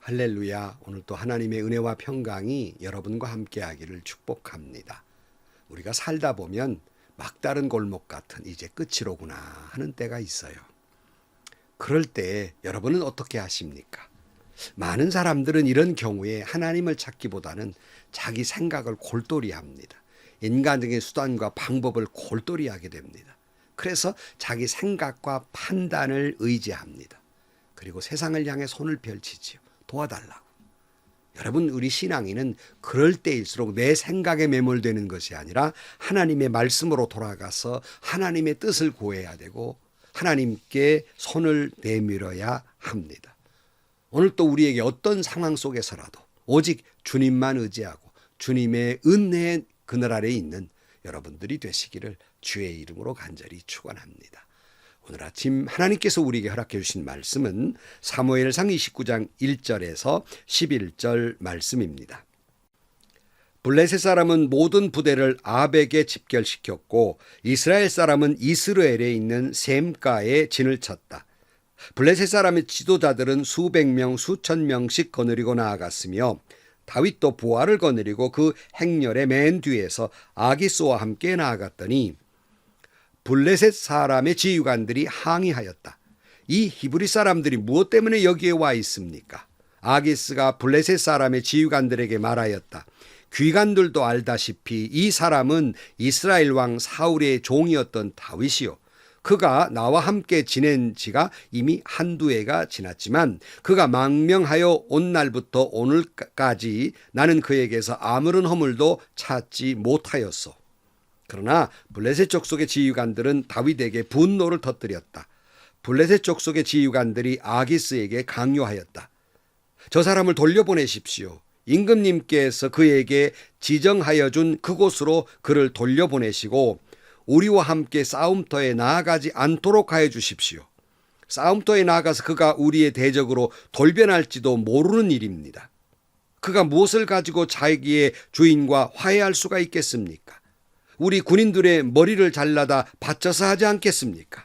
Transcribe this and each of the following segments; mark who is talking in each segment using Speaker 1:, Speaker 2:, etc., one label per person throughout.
Speaker 1: 할렐루야. 오늘 또 하나님의 은혜와 평강이 여러분과 함께하기를 축복합니다. 우리가 살다 보면 막다른 골목 같은 이제 끝이로구나 하는 때가 있어요. 그럴 때 여러분은 어떻게 하십니까? 많은 사람들은 이런 경우에 하나님을 찾기보다는 자기 생각을 골똘히 합니다. 인간적인 수단과 방법을 골똘히 하게 됩니다. 그래서 자기 생각과 판단을 의지합니다. 그리고 세상을 향해 손을 펼치지요. 도와달라고. 여러분, 우리 신앙인은 그럴 때일수록 내 생각에 매몰되는 것이 아니라 하나님의 말씀으로 돌아가서 하나님의 뜻을 구해야 되고 하나님께 손을 내밀어야 합니다. 오늘 또 우리에게 어떤 상황 속에서라도 오직 주님만 의지하고 주님의 은혜의 그늘 아래에 있는 여러분들이 되시기를 주의 이름으로 간절히 축원합니다. 오늘 아침 하나님께서 우리에게 허락해 주신 말씀은 사무엘상 29장 1절에서 11절 말씀입니다. 블레셋 사람은 모든 부대를 아벡에 집결시켰고 이스라엘 사람은 이스라엘에 있는 셈가에 진을 쳤다. 블레셋 사람의 지도자들은 수백 명, 수천 명씩 거느리고 나아갔으며 다윗도 부하를 거느리고 그 행렬의 맨 뒤에서 아기스와 함께 나아갔더니 블레셋 사람의 지휘관들이 항의하였다. 이 히브리 사람들이 무엇 때문에 여기에 와 있습니까? 아기스가 블레셋 사람의 지휘관들에게 말하였다. 귀관들도 알다시피 이 사람은 이스라엘 왕 사울의 종이었던 다윗이요. 그가 나와 함께 지낸 지가 이미 한두 해가 지났지만 그가 망명하여 온 날부터 오늘까지 나는 그에게서 아무런 허물도 찾지 못하였소. 그러나 블레셋 족속의 지휘관들은 다윗에게 분노를 터뜨렸다. 블레셋 족속의 지휘관들이 아기스에게 강요하였다. 저 사람을 돌려보내십시오. 임금님께서 그에게 지정하여 준 그곳으로 그를 돌려보내시고 우리와 함께 싸움터에 나아가지 않도록 하여 주십시오. 싸움터에 나아가서 그가 우리의 대적으로 돌변할지도 모르는 일입니다. 그가 무엇을 가지고 자기의 주인과 화해할 수가 있겠습니까? 우리 군인들의 머리를 잘라다 바쳐서 하지 않겠습니까?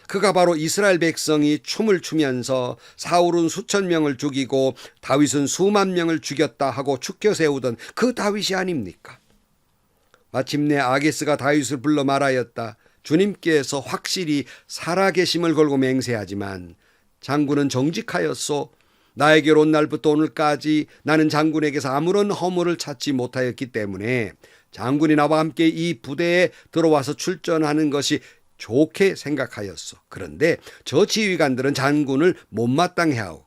Speaker 1: 그가 바로 이스라엘 백성이 춤을 추면서 사울은 수천 명을 죽이고 다윗은 수만 명을 죽였다 하고 추켜 세우던 그 다윗이 아닙니까? 마침내 아기스가 다윗을 불러 말하였다. 주님께서 확실히 살아계심을 걸고 맹세하지만 장군은 정직하였소. 나에게로 온 날부터 오늘까지 나는 장군에게서 아무런 허물을 찾지 못하였기 때문에 장군이 나와 함께 이 부대에 들어와서 출전하는 것이 좋게 생각하였소. 그런데 저 지휘관들은 장군을 못마땅해 하오.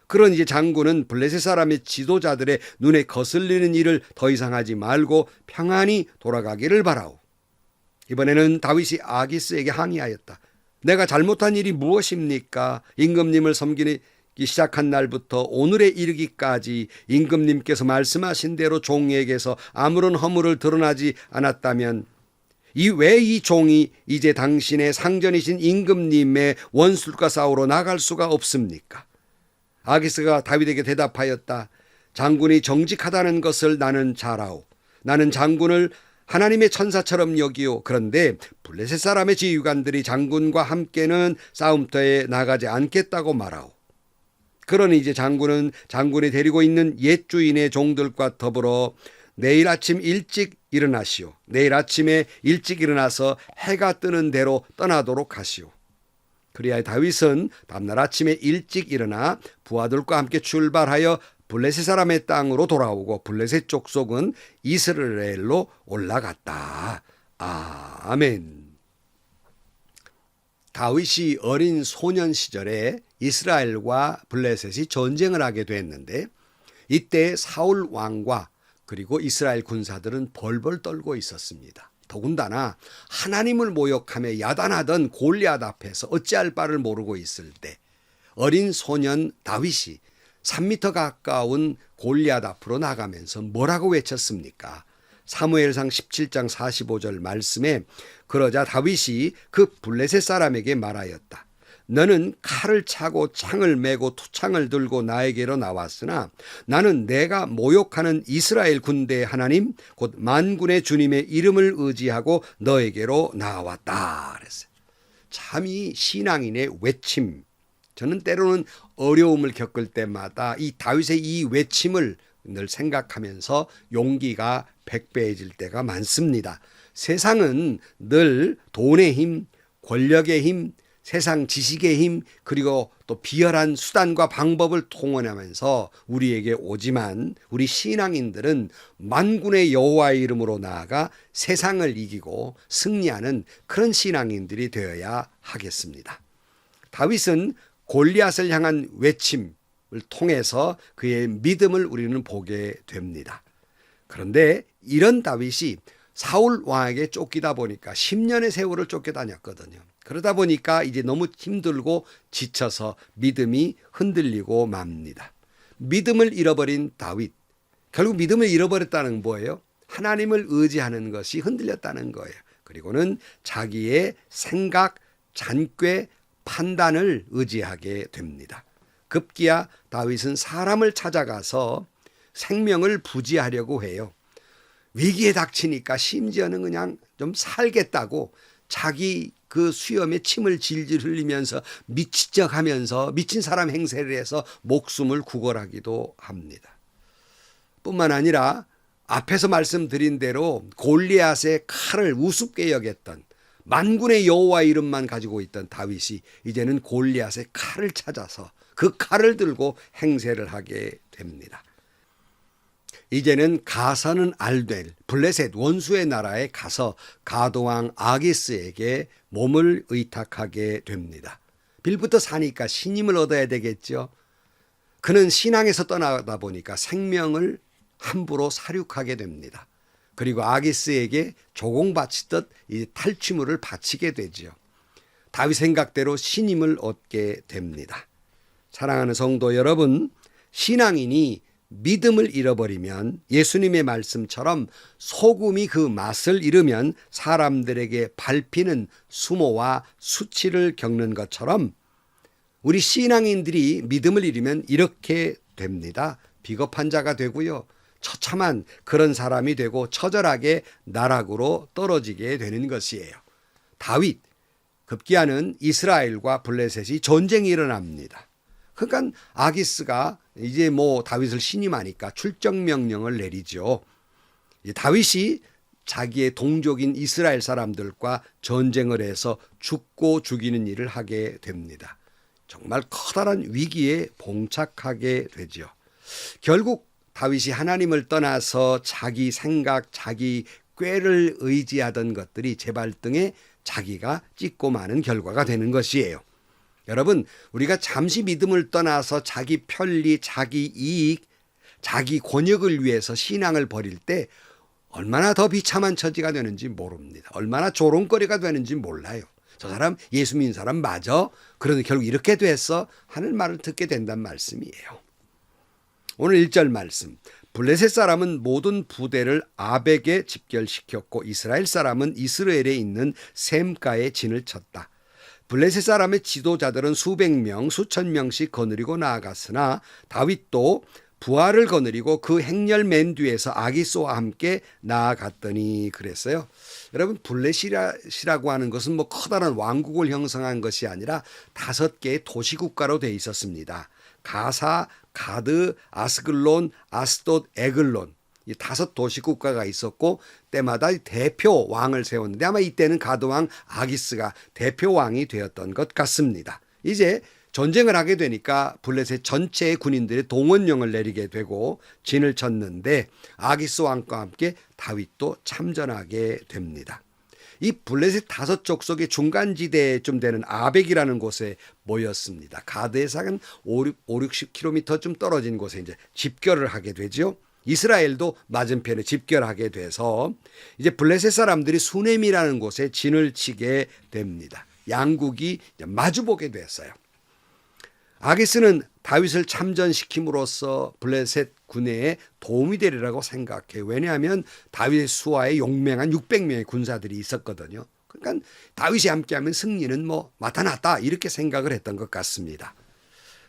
Speaker 1: 그런 이제 장군은 블레셋 사람의 지도자들의 눈에 거슬리는 일을 더 이상 하지 말고 평안히 돌아가기를 바라오. 이번에는 다윗이 아기스에게 항의하였다. 내가 잘못한 일이 무엇입니까? 임금님을 섬기기 시작한 날부터 오늘에 이르기까지 임금님께서 말씀하신 대로 종에게서 아무런 허물을 드러나지 않았다면 왜 이 종이 이제 당신의 상전이신 임금님의 원수들과 싸우러 나갈 수가 없습니까? 아기스가 다윗에게 대답하였다. 장군이 정직하다는 것을 나는 잘 아오. 나는 장군을 하나님의 천사처럼 여기오. 그런데 블레셋 사람의 지휘관들이 장군과 함께는 싸움터에 나가지 않겠다고 말하오. 그러니 이제 장군은 장군이 데리고 있는 옛 주인의 종들과 더불어 내일 아침 일찍 일어나시오. 내일 아침에 일찍 일어나서 해가 뜨는 대로 떠나도록 하시오. 그리하여 다윗은 다음날 아침에 일찍 일어나 부하들과 함께 출발하여 블레셋 사람의 땅으로 돌아오고 블레셋 족속은 이스라엘로 올라갔다. 아멘. 다윗이 어린 소년 시절에 이스라엘과 블레셋이 전쟁을 하게 됐는데 이때 사울 왕과 그리고 이스라엘 군사들은 벌벌 떨고 있었습니다. 더군다나 하나님을 모욕하며 야단하던 골리앗 앞에서 어찌할 바를 모르고 있을 때 어린 소년 다윗이 3m 가까운 골리앗 앞으로 나가면서 뭐라고 외쳤습니까? 사무엘상 17장 45절 말씀에 그러자 다윗이 그 블레셋 사람에게 말하였다. 너는 칼을 차고 창을 메고 투창을 들고 나에게로 나왔으나 나는 내가 모욕하는 이스라엘 군대의 하나님 곧 만군의 주님의 이름을 의지하고 너에게로 나왔다 그랬어요. 참 이 신앙인의 외침, 저는 때로는 어려움을 겪을 때마다 이 다윗의 이 외침을 늘 생각하면서 용기가 백배해질 때가 많습니다. 세상은 늘 돈의 힘, 권력의 힘, 세상 지식의 힘, 그리고 또 비열한 수단과 방법을 통원하면서 우리에게 오지만 우리 신앙인들은 만군의 여호와의 이름으로 나아가 세상을 이기고 승리하는 그런 신앙인들이 되어야 하겠습니다. 다윗은 골리앗을 향한 외침을 통해서 그의 믿음을 우리는 보게 됩니다. 그런데 이런 다윗이 사울 왕에게 쫓기다 보니까 10년의 세월을 쫓겨다녔거든요. 그러다 보니까 이제 너무 힘들고 지쳐서 믿음이 흔들리고 맙니다. 믿음을 잃어버린 다윗. 결국 믿음을 잃어버렸다는 건 뭐예요? 하나님을 의지하는 것이 흔들렸다는 거예요. 그리고는 자기의 생각, 잔꾀, 판단을 의지하게 됩니다. 급기야 다윗은 사람을 찾아가서 생명을 부지하려고 해요. 위기에 닥치니까 심지어는 그냥 좀 살겠다고 자기 그 수염에 침을 질질 흘리면서 미친 척하면서 미친 사람 행세를 해서 목숨을 구걸하기도 합니다. 뿐만 아니라 앞에서 말씀드린 대로 골리앗의 칼을 우습게 여겼던 만군의 여호와 이름만 가지고 있던 다윗이 이제는 골리앗의 칼을 찾아서 그 칼을 들고 행세를 하게 됩니다. 이제는 가서는 알될 블레셋 원수의 나라에 가서 가도왕 아기스에게 몸을 의탁하게 됩니다. 빌부터 사니까 신임을 얻어야 되겠죠. 그는 신앙에서 떠나다 보니까 생명을 함부로 살육하게 됩니다. 그리고 아기스에게 조공 바치듯 이 탈취물을 바치게 되지요. 다윗 생각대로 신임을 얻게 됩니다. 사랑하는 성도 여러분, 신앙인이 믿음을 잃어버리면 예수님의 말씀처럼 소금이 그 맛을 잃으면 사람들에게 밟히는 수모와 수치를 겪는 것처럼 우리 신앙인들이 믿음을 잃으면 이렇게 됩니다. 비겁한 자가 되고요. 처참한 그런 사람이 되고 처절하게 나락으로 떨어지게 되는 것이에요. 다윗, 급기야는 이스라엘과 블레셋이 전쟁이 일어납니다. 그러니까 아기스가 이제 다윗을 신임하니까 출정 명령을 내리죠. 다윗이 자기의 동족인 이스라엘 사람들과 전쟁을 해서 죽고 죽이는 일을 하게 됩니다. 정말 커다란 위기에 봉착하게 되죠. 결국 다윗이 하나님을 떠나서 자기 생각, 자기 꾀를 의지하던 것들이 제 발등에 자기가 찍고 마는 결과가 되는 것이에요. 여러분, 우리가 잠시 믿음을 떠나서 자기 편리, 자기 이익, 자기 권역을 위해서 신앙을 버릴 때 얼마나 더 비참한 처지가 되는지 모릅니다. 얼마나 조롱거리가 되는지 몰라요. 저 사람 예수 믿는 사람 맞아? 그런데 결국 이렇게 됐어? 하는 말을 듣게 된다는 말씀이에요. 오늘 1절 말씀. 블레셋 사람은 모든 부대를 아벡에 집결시켰고 이스라엘 사람은 이스라엘에 있는 셈가에 진을 쳤다. 블레셋 사람의 지도자들은 수백 명, 수천 명씩 거느리고 나아갔으나 다윗도 부하를 거느리고 그 행렬 맨 뒤에서 아기스와 함께 나아갔더니 그랬어요. 여러분, 블레셋이라고 하는 것은 커다란 왕국을 형성한 것이 아니라 5개의 도시국가로 되어 있었습니다. 가사, 가드, 아스글론, 아스돗, 에글론, 이 5 도시국가가 있었고 때마다 대표 왕을 세웠는데 아마 이때는 가드왕 아기스가 대표 왕이 되었던 것 같습니다. 이제 전쟁을 하게 되니까 블레셋 전체의 군인들의 동원령을 내리게 되고 진을 쳤는데 아기스 왕과 함께 다윗도 참전하게 됩니다. 이 블레셋 5 족속의 중간지대에 좀 되는 아벡이라는 곳에 모였습니다. 가드에서 한 50-60km 떨어진 곳에 이제 집결을 하게 되죠. 이스라엘도 맞은편에 집결하게 돼서 이제 블레셋 사람들이 수넴이라는 곳에 진을 치게 됩니다. 양국이 마주보게 됐어요. 아기스는 다윗을 참전시킴으로써 블레셋 군대에 도움이 되리라고 생각해요. 왜냐하면 다윗의 수하에 용맹한 600명의 군사들이 있었거든요. 그러니까 다윗이 함께하면 승리는 나타났다 이렇게 생각을 했던 것 같습니다.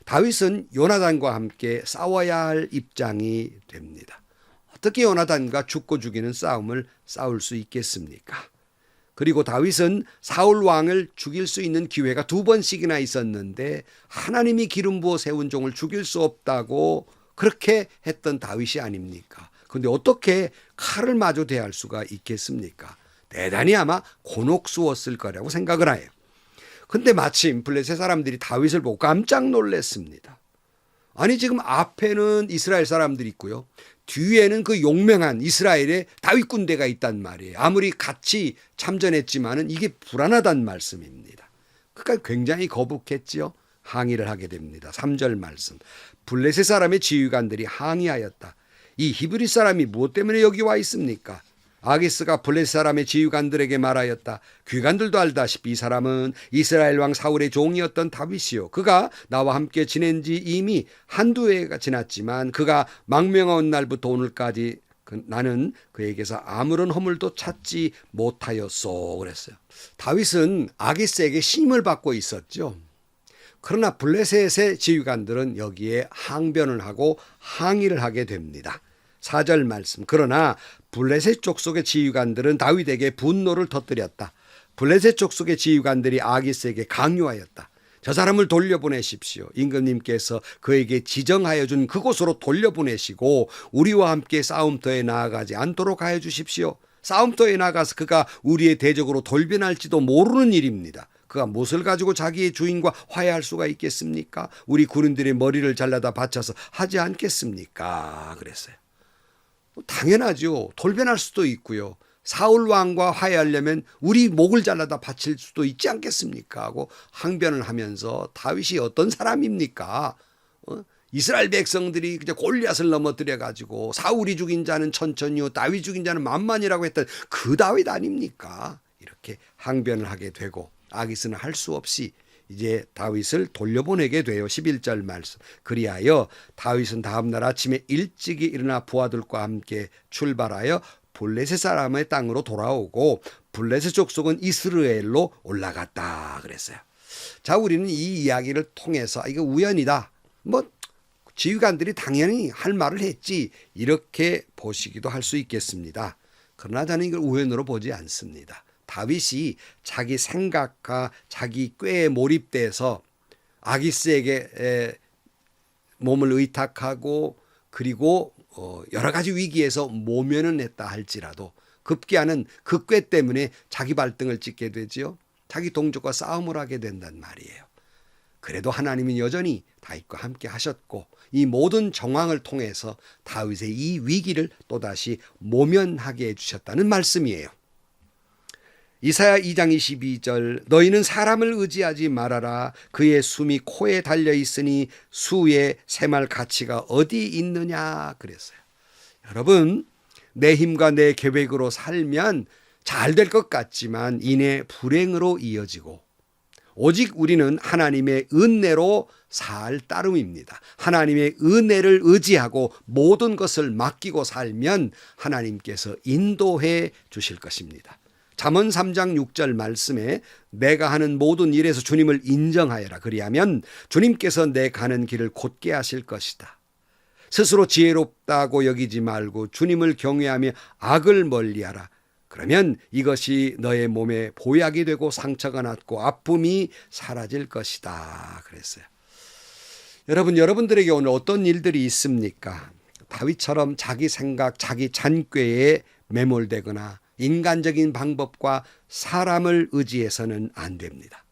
Speaker 1: 다윗은 요나단과 함께 싸워야 할 입장이 됩니다. 어떻게 요나단과 죽고 죽이는 싸움을 싸울 수 있겠습니까? 그리고 다윗은 사울 왕을 죽일 수 있는 기회가 2번씩이나 있었는데 하나님이 기름 부어 세운 종을 죽일 수 없다고 그렇게 했던 다윗이 아닙니까? 그런데 어떻게 칼을 마저 대할 수가 있겠습니까? 대단히 아마 곤혹스러웠을 거라고 생각을 해요. 근데 마침 블레셋 사람들이 다윗을 보고 깜짝 놀랐습니다. 아니 지금 앞에는 이스라엘 사람들이 있고요. 뒤에는 그 용맹한 이스라엘의 다윗 군대가 있단 말이에요. 아무리 같이 참전했지만은 이게 불안하단 말씀입니다. 그러니까 굉장히 거북했지요. 항의를 하게 됩니다. 3절 말씀. 블레셋 사람의 지휘관들이 항의하였다. 이 히브리 사람이 무엇 때문에 여기 와 있습니까? 아기스가 블레셋 사람의 지휘관들에게 말하였다. 귀관들도 알다시피 이 사람은 이스라엘 왕 사울의 종이었던 다윗이요. 그가 나와 함께 지낸 지 이미 한두 해가 지났지만 그가 망명한 날부터 오늘까지 나는 그에게서 아무런 허물도 찾지 못하였소. 그랬어요. 다윗은 아기스에게 신임을 받고 있었죠. 그러나 블레셋의 지휘관들은 여기에 항변을 하고 항의를 하게 됩니다. 4절 말씀. 그러나 블레셋 족속의 지휘관들은 다윗에게 분노를 터뜨렸다. 블레셋 족속의 지휘관들이 아기스에게 강요하였다. 저 사람을 돌려보내십시오. 임금님께서 그에게 지정하여 준 그곳으로 돌려보내시고 우리와 함께 싸움터에 나아가지 않도록 하여 주십시오. 싸움터에 나가서 그가 우리의 대적으로 돌변할지도 모르는 일입니다. 그가 무엇을 가지고 자기의 주인과 화해할 수가 있겠습니까? 우리 군인들의 머리를 잘라다 바쳐서 하지 않겠습니까? 그랬어요. 당연하죠. 돌변할 수도 있고요. 사울 왕과 화해하려면 우리 목을 잘라다 바칠 수도 있지 않겠습니까? 하고 항변을 하면서 다윗이 어떤 사람입니까? 이스라엘 백성들이 그냥 골리앗을 넘어뜨려 가지고 사울이 죽인 자는 천천히요 다윗 죽인 자는 만만이라고 했던 그 다윗 아닙니까? 이렇게 항변을 하게 되고 아기스는 할 수 없이 이제 다윗을 돌려보내게 돼요. 11절 말씀. 그리하여 다윗은 다음날 아침에 일찍이 일어나 부하들과 함께 출발하여 블레셋 사람의 땅으로 돌아오고 블레셋 족속은 이스라엘로 올라갔다 그랬어요. 자, 우리는 이 이야기를 통해서 이거 우연이다. 지휘관들이 당연히 할 말을 했지 이렇게 보시기도 할 수 있겠습니다. 그러나 저는 이걸 우연으로 보지 않습니다. 다윗이 자기 생각과 자기 꾀에 몰입돼서 아기스에게 몸을 의탁하고 그리고 여러 가지 위기에서 모면은 했다 할지라도 급기야는 그 꾀 때문에 자기 발등을 찍게 되지요. 자기 동족과 싸움을 하게 된단 말이에요. 그래도 하나님은 여전히 다윗과 함께 하셨고 이 모든 정황을 통해서 다윗의 이 위기를 또다시 모면하게 해주셨다는 말씀이에요. 이사야 2장 22절 너희는 사람을 의지하지 말아라. 그의 숨이 코에 달려있으니 수의 샘할 가치가 어디 있느냐 그랬어요. 여러분 내 힘과 내 계획으로 살면 잘 될 것 같지만 이내 불행으로 이어지고 오직 우리는 하나님의 은혜로 살 따름입니다. 하나님의 은혜를 의지하고 모든 것을 맡기고 살면 하나님께서 인도해 주실 것입니다. 잠언 3장 6절 말씀에 내가 하는 모든 일에서 주님을 인정하여라. 그리하면 주님께서 내 가는 길을 곧게 하실 것이다. 스스로 지혜롭다고 여기지 말고 주님을 경외하며 악을 멀리하라. 그러면 이것이 너의 몸에 보약이 되고 상처가 낫고 아픔이 사라질 것이다. 그랬어요. 여러분들에게 오늘 어떤 일들이 있습니까? 다윗처럼 자기 생각, 자기 잔꾀에 매몰되거나 인간적인 방법과 사람을 의지해서는 안 됩니다.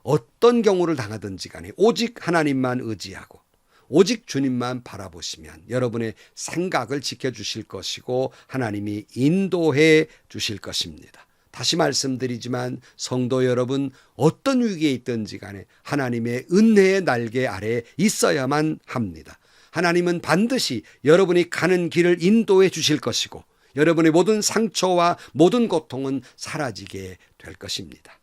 Speaker 1: 어떤 경우를 당하든지 간에 오직 하나님만 의지하고 오직 주님만 바라보시면 여러분의 생각을 지켜주실 것이고 하나님이 인도해 주실 것입니다. 다시 말씀드리지만 성도 여러분 어떤 위기에 있든지 간에 하나님의 은혜의 날개 아래 있어야만 합니다. 하나님은 반드시 여러분이 가는 길을 인도해 주실 것이고 여러분의 모든 상처와 모든 고통은 사라지게 될 것입니다.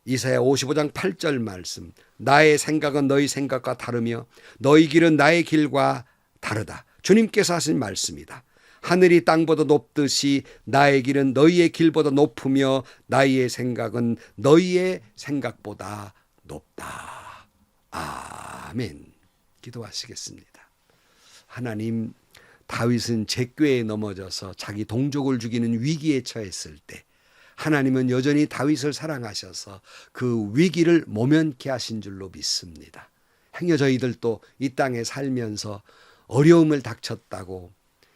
Speaker 1: 이사야 55장 8절 말씀 나의 생각은 너희 생각과 다르며 너희 길은 나의 길과 다르다. 주님께서 하신 말씀이다. 하늘이 땅보다 높듯이 나의 길은 너희의 길보다 높으며 나의 생각은 너희의 생각보다 높다. 아멘. 기도하시겠습니다. 하나님 다윗은 제 꾀에 넘어져서 자기 동족을 죽이는 위기에 처했을 때 하나님은 여전히 다윗을 사랑하셔서 그 위기를 모면케 하신 줄로 믿습니다. 행여 저희들도 이 땅에 살면서 어려움을 닥쳤다고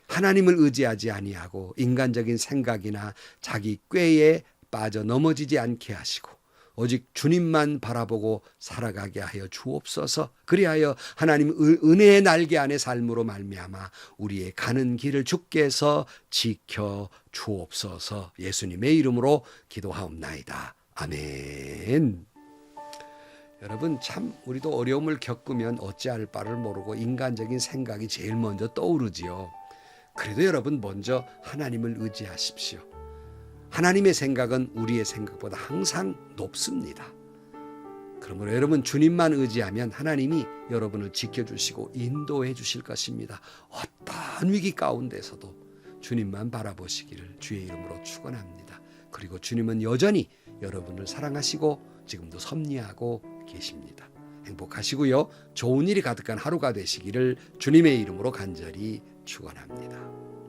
Speaker 1: 하나님을 의지하지 아니하고 인간적인 생각이나 자기 꾀에 빠져 넘어지지 않게 하시고 오직 주님만 바라보고 살아가게 하여 주옵소서. 그리하여 하나님 은혜의 날개 안에 삶으로 말미암아 우리의 가는 길을 주께서 지켜 주옵소서. 예수님의 이름으로 기도하옵나이다. 아멘. 여러분, 참 우리도 어려움을 겪으면 어찌할 바를 모르고 인간적인 생각이 제일 먼저 떠오르지요. 그래도 여러분, 먼저 하나님을 의지하십시오. 하나님의 생각은 우리의 생각보다 항상 높습니다. 그러므로 여러분, 주님만 의지하면 하나님이 여러분을 지켜주시고 인도해 주실 것입니다. 어떤 위기 가운데서도 주님만 바라보시기를 주의 이름으로 축원합니다. 그리고 주님은 여전히 여러분을 사랑하시고 지금도 섭리하고 계십니다. 행복하시고요. 좋은 일이 가득한 하루가 되시기를 주님의 이름으로 간절히 축원합니다.